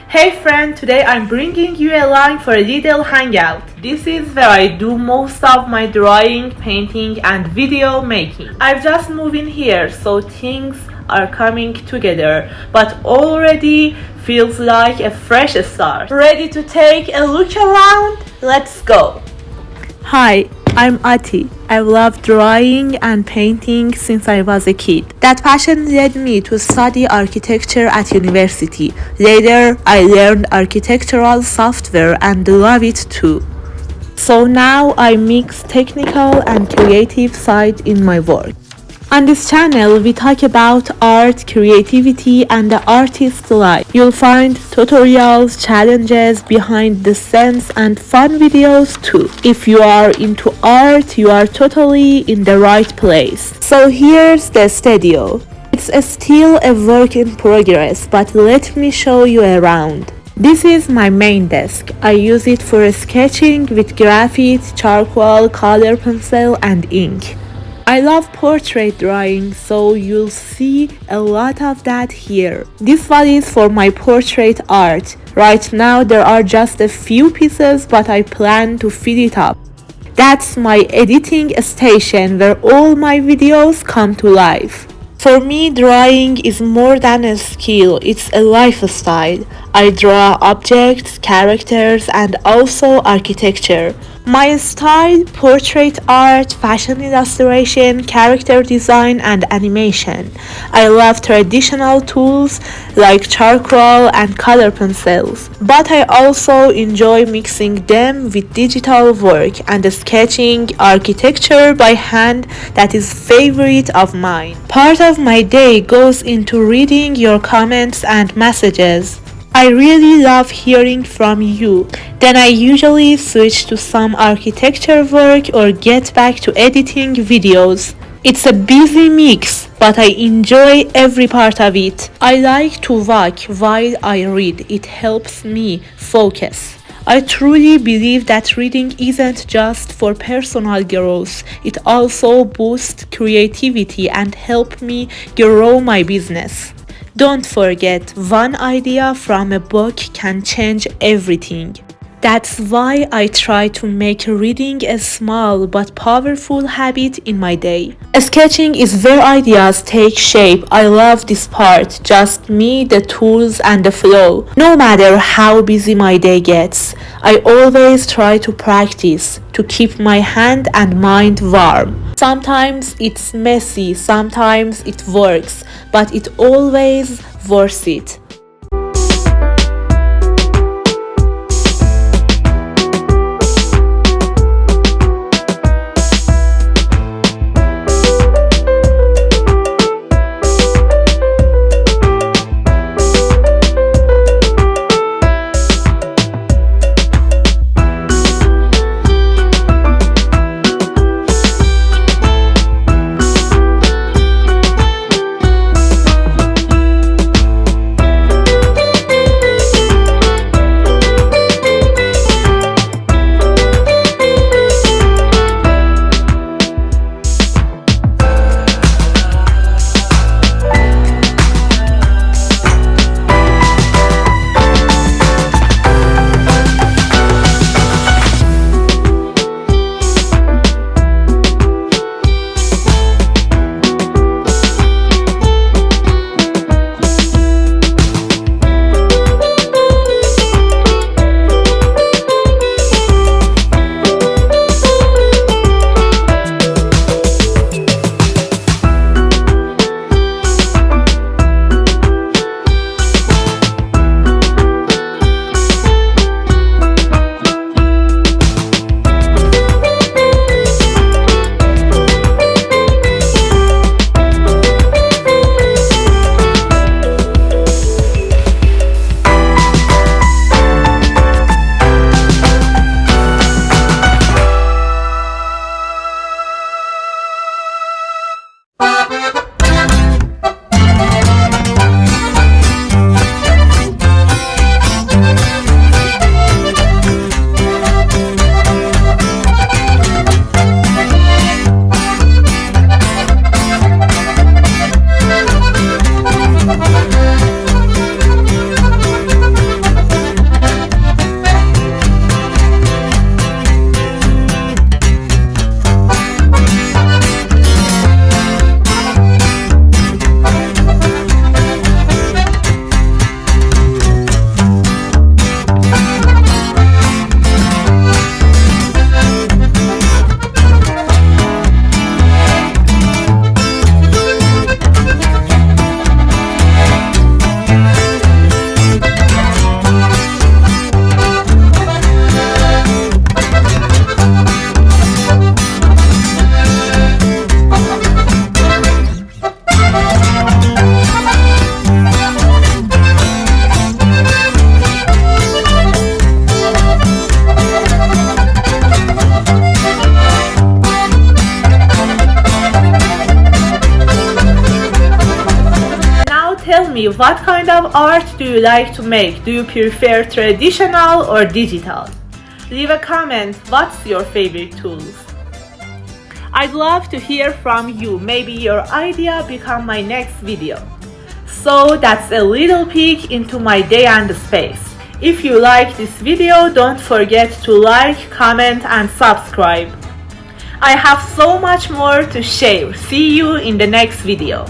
Hey friend, today I'm bringing you along for a little hangout. This is where I do most of my drawing, painting and video making. I've just moved in here, so things are coming together, but already feels like a fresh start. Ready to take a look around? Let's go! Hi, I'm Ati. I love drawing and painting since I was a kid. That passion led me to study architecture at university. Later, I learned architectural software and love it too. So now I mix technical and creative side in my work. On this channel, we talk about art, creativity, and the artist's life. You'll find tutorials, challenges, behind the scenes, and fun videos too. If you are into art, you are totally in the right place. So here's the studio. It's still a work in progress, but let me show you around. This is my main desk. I use it for sketching with graphite, charcoal, color pencil, and ink. I love portrait drawing, so you'll see a lot of that here. This one is for my portrait art. Right now there are just a few pieces, but I plan to fill it up. That's my editing station where all my videos come to life. For me, drawing is more than a skill, it's a lifestyle. I draw objects, characters, and also architecture. My style: portrait art, fashion illustration, character design, and animation. I love traditional tools like charcoal and color pencils, but I also enjoy mixing them with digital work and sketching architecture by hand. That is favorite of mine. Part of my day goes into reading your comments and messages. I really love hearing from you. Then I usually switch to some architecture work or get back to editing videos. It's a busy mix, but I enjoy every part of it. I like to walk while I read. It helps me focus. I truly believe that reading isn't just for personal growth. It also boosts creativity and helps me grow my business. Don't forget, one idea from a book can change everything. That's why I try to make reading a small but powerful habit in my day. Sketching is where ideas take shape. I love this part, just me, the tools, and the flow. No matter how busy my day gets, I always try to practice to keep my hand and mind warm. Sometimes it's messy, sometimes it works, but it always worth it. what kind of art do you like to make? Do you prefer traditional or digital? Leave a comment, what's your favorite tools? I'd love to hear from you, maybe your idea become my next video. So that's a little peek into my day and space. If you like this video, don't forget to like, comment and subscribe. I have so much more to share. See you in the next video.